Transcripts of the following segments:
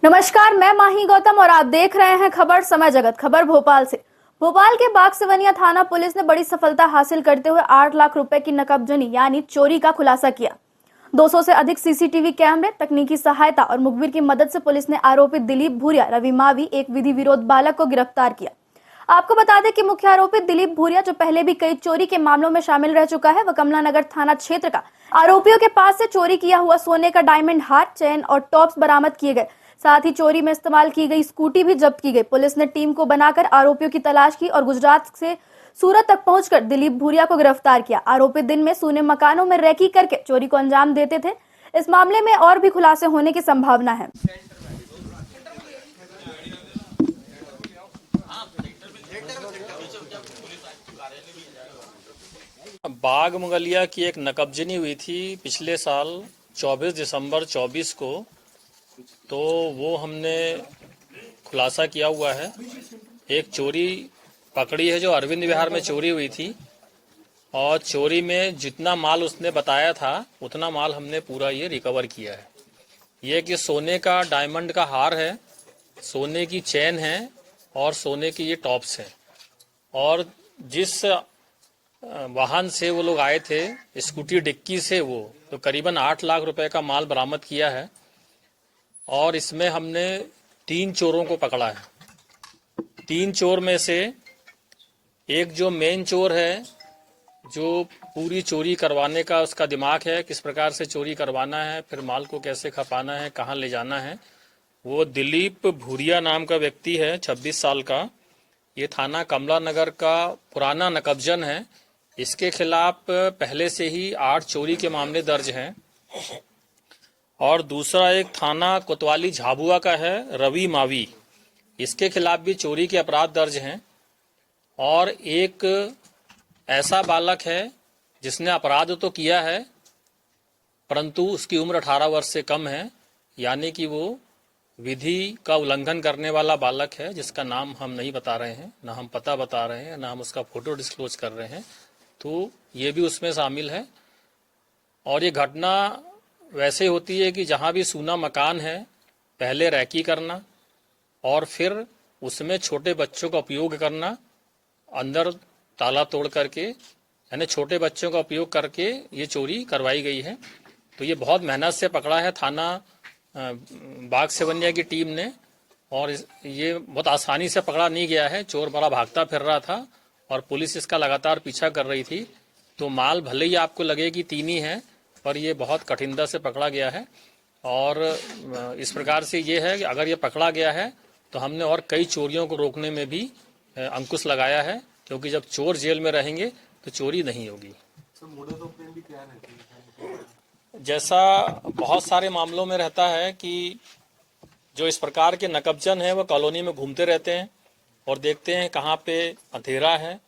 नमस्कार, मैं माही गौतम और आप देख रहे हैं खबर समय जगत। खबर भोपाल से। भोपाल के बाग सिवनिया थाना पुलिस ने बड़ी सफलता हासिल करते हुए 8 लाख रुपए की नकबजनी यानी चोरी का खुलासा किया। 200 से अधिक सीसीटीवी कैमरे, तकनीकी सहायता और मुखबिर की मदद से पुलिस ने आरोपित दिलीप भूरिया रवि मावी एक विधि विरोध बालक को गिरफ्तार किया। आपको बता दें कि मुख्य आरोपी दिलीप भूरिया, जो पहले भी कई चोरी के मामलों में शामिल रह चुका है, वह कमला नगर थाना क्षेत्र का। आरोपियों के पास से चोरी किया हुआ सोने का डायमंड हार, चेन और टॉप्स बरामद किए गए। साथ ही चोरी में इस्तेमाल की गई स्कूटी भी जब्त की गई। पुलिस ने टीम को बनाकर आरोपियों की तलाश की और गुजरात से सूरत तक पहुंचकर दिलीप भूरिया को गिरफ्तार किया। आरोपी दिन में सूने मकानों में रैकी करके चोरी को अंजाम देते थे। इस मामले में और भी खुलासे होने की संभावना है। बाग मुगलिया की एक नकबजनी हुई थी पिछले साल 24 दिसंबर 24 को, तो वो हमने खुलासा किया हुआ है। एक चोरी पकड़ी है जो अरविंद विहार में चोरी हुई थी, और चोरी में जितना माल उसने बताया था उतना माल हमने पूरा ये रिकवर किया है। ये कि सोने का डायमंड का हार है, सोने की चेन है और सोने की ये टॉप्स हैं। और जिस वाहन से वो लोग आए थे, स्कूटी डिक्की से, वो तो करीबन 8 लाख रुपए का माल बरामद किया है। और इसमें हमने 3 चोरों को पकड़ा है। 3 चोर में से एक जो मेन चोर है, जो पूरी चोरी करवाने का उसका दिमाग है, किस प्रकार से चोरी करवाना है, फिर माल को कैसे खपाना है, कहाँ ले जाना है, वो दिलीप भूरिया नाम का व्यक्ति है, 26 साल का। ये थाना कमला नगर का पुराना नकबजन है। इसके खिलाफ पहले से ही 8 चोरी के मामले दर्ज हैं। और दूसरा एक थाना कोतवाली झाबुआ का है, रवि मावी। इसके खिलाफ भी चोरी के अपराध दर्ज हैं। और एक ऐसा बालक है जिसने अपराध तो किया है, परंतु उसकी उम्र 18 वर्ष से कम है, यानी कि वो विधि का उल्लंघन करने वाला बालक है, जिसका नाम हम नहीं बता रहे हैं, ना हम पता बता रहे हैं, ना हम उसका फोटो डिस्क्लोज कर रहे हैं। तो ये भी उसमें शामिल है। और ये घटना वैसे होती है कि जहाँ भी सूना मकान है, पहले रैकी करना और फिर उसमें छोटे बच्चों का उपयोग करना, अंदर ताला तोड़ करके, यानी छोटे बच्चों का उपयोग करके ये चोरी करवाई गई है। तो ये बहुत मेहनत से पकड़ा है थाना बाग सिवनिया की टीम ने, और ये बहुत आसानी से पकड़ा नहीं गया है। चोर बड़ा भागता फिर रहा था और पुलिस इसका लगातार पीछा कर रही थी। तो माल भले ही आपको लगे कि 3 ही है, पर ये बहुत कठिनता से पकड़ा गया है। और इस प्रकार से ये है कि अगर ये पकड़ा गया है तो हमने और कई चोरियों को रोकने में भी अंकुश लगाया है, क्योंकि जब चोर जेल में रहेंगे तो चोरी नहीं होगी। जैसा बहुत सारे मामलों में रहता है कि जो इस प्रकार के नकबजन है वो कॉलोनी में घूमते रहते हैं और देखते हैं कहाँ पे अंधेरा है,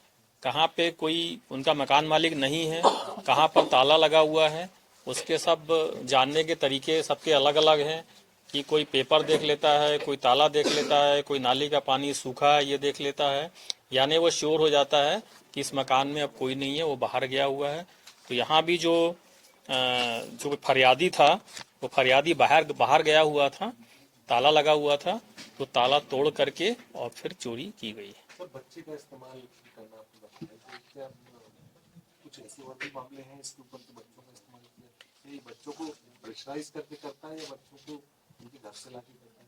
कहाँ पे कोई उनका मकान मालिक नहीं है, कहाँ पर ताला लगा हुआ है। उसके सब जानने के तरीके सबके अलग अलग हैं कि कोई पेपर देख लेता है, कोई ताला देख लेता है, कोई नाली का पानी सूखा है ये देख लेता है, यानी वो श्योर हो जाता है कि इस मकान में अब कोई नहीं है, वो बाहर गया हुआ है। तो यहाँ भी जो फरियादी था, वो फरियादी बाहर गया हुआ था, ताला लगा हुआ था, तो ताला तोड़ करके और फिर चोरी की गई। सर, बच्चे का इस्तेमाल करना क्या कुछ ऐसे और भी मामले हैं इसके ऊपर, तो बच्चों का इस्तेमाल किया, ये बच्चों को प्रेशराइज करके करता है या बच्चों को उनके घर से लाके करता है?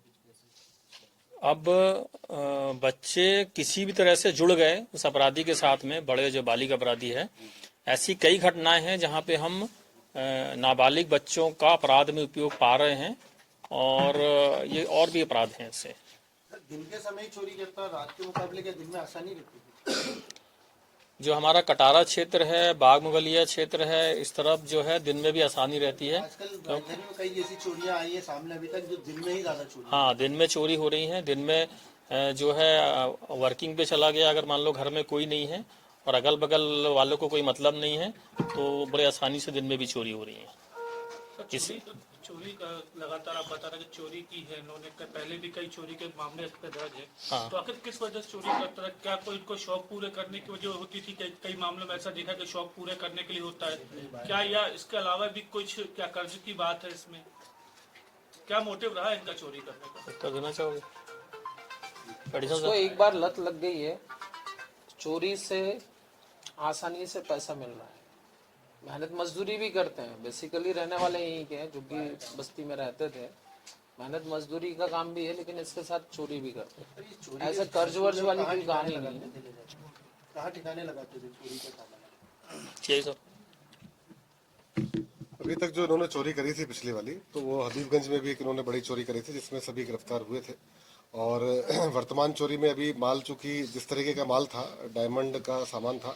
अब बच्चे किसी भी तरह से जुड़ गए उस अपराधी के साथ में, बड़े जो बालिग अपराधी है, ऐसी कई घटनाएं हैं जहां पे हम नाबालिग बच्चों का अपराध में उपयोग पा रहे हैं। और ये और भी अपराध हैं ऐसे। दिन के समय चोरी करता है, रात के मुकाबले क्या दिन में आसानी रहती है? जो हमारा कटारा क्षेत्र है, बाग मुगलिया क्षेत्र है, इस तरफ जो है दिन में भी आसानी रहती है। आजकल राजधानी में कई ऐसी चोरियां आई है सामने अभी तक, जो दिन में ही ज्यादा चोरी। हाँ, दिन में चोरी हो रही है। दिन में जो है वर्किंग पे चला गया, अगर मान लो घर में कोई नहीं है और अगल बगल वालों को कोई मतलब नहीं है, तो बड़े आसानी से दिन में भी चोरी हो रही है। चोरी का लगातार आप बता रहे हैं कि चोरी की है इन्होंने, पहले भी कई चोरी के मामले इस पे दर्ज है। हाँ। तो आखिर किस वजह से चोरी करता है? क्या कोई इनको शौक पूरे करने की वजह होती थी? कई मामलों में ऐसा देखा कि शौक पूरे करने के लिए होता है क्या, या इसके अलावा भी कुछ क्या कर्ज की बात है इसमें? क्या मोटिव रहा इनका चोरी करने का? कर देना चाहोगे एडिशनल उसको एक बार लत लग गई है, चोरी से आसानी से पैसा मिल रहा है, मेहनत मजदूरी भी करते हैं, बेसिकली रहने वाले यहीं के हैं, झुग्गी बस्ती में रहते थे, मेहनत मजदूरी का काम भी है, लेकिन इसके साथ चोरी भी करते हैं। ऐसे कर्ज वर्ज वाली कोई कहानी नहीं है। कहाँ ठिकाने लगाते थे चोरी का सामान? चाहिए सर। अभी तक जो इन्होंने चोरी करी थी पिछली वाली, तो वो हबीबगंज में भी एक इन्होंने बड़ी चोरी करी थी जिसमें सभी गिरफ्तार हुए थे। और वर्तमान चोरी में अभी माल, चूंकि जिस तरीके का माल था, डायमंड का सामान था,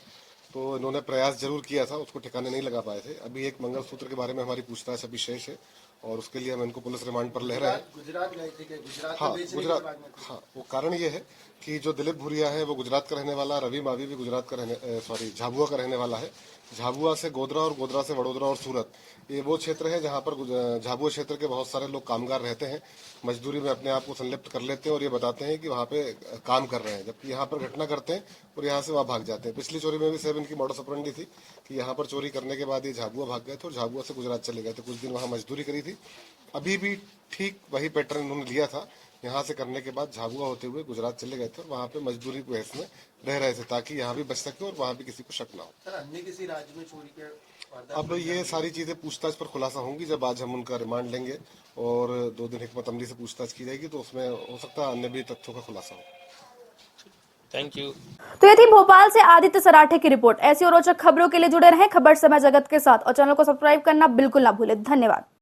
तो इन्होंने प्रयास जरूर किया था, उसको ठिकाने नहीं लगा पाए थे। अभी एक मंगलसूत्र के बारे में हमारी पूछताछ अभी शेष है और उसके लिए हम इनको पुलिस रिमांड पर ले रहे हैं। गुजरात गए थे क्या? गुजरात हाँ, में बेचने के गुजरात। बाद में? हाँ, वो कारण ये है कि जो दिलीप भूरिया है वो गुजरात का रहने वाला, रवि मावी भी गुजरात का झाबुआ का रहने वाला है। झाबुआ से गोधरा और गोधरा से वडोदरा और सूरत, ये वो क्षेत्र है जहाँ पर झाबुआ क्षेत्र के बहुत सारे लोग कामगार रहते हैं, मजदूरी में अपने आप को संलिप्त कर लेते हैं और ये बताते हैं कि वहाँ पे काम कर रहे हैं, जबकि यहाँ पर घटना करते हैं और यहाँ से वहाँ भाग जाते हैं। पिछली चोरी में भी सेम इनकी मॉडस ऑपरेंडी थी कि यहाँ पर चोरी करने के बाद ये झाबुआ भाग गए थे और झाबुआ से गुजरात चले गए थे, कुछ दिन वहाँ मजदूरी करी थी। अभी भी ठीक वही पैटर्न उन्होंने लिया था, यहाँ से करने के बाद झाबुआ होते हुए गुजरात चले गए थे और वहाँ पे मजदूरी के बहस में रह रहे थे ताकि यहाँ भी बच सके और वहाँ भी किसी को शक ना हो। सर, अन्य किसी राज्य में चोरी के वारदात? अब ये सारी चीजें पूछताछ पर खुलासा होंगी जब आज हम उनका रिमांड लेंगे और 2 दिन हिकमत अमली से पूछताछ की जाएगी, तो उसमें हो सकता है अन्य भी तथ्यों का खुलासा हो। Thank you. तो ये थी भोपाल से आदित्य सराठे की रिपोर्ट। ऐसी और रोचक खबरों के लिए जुड़े रहें खबर समय जगत के साथ और चैनल को सब्सक्राइब करना बिल्कुल ना भूलें। धन्यवाद।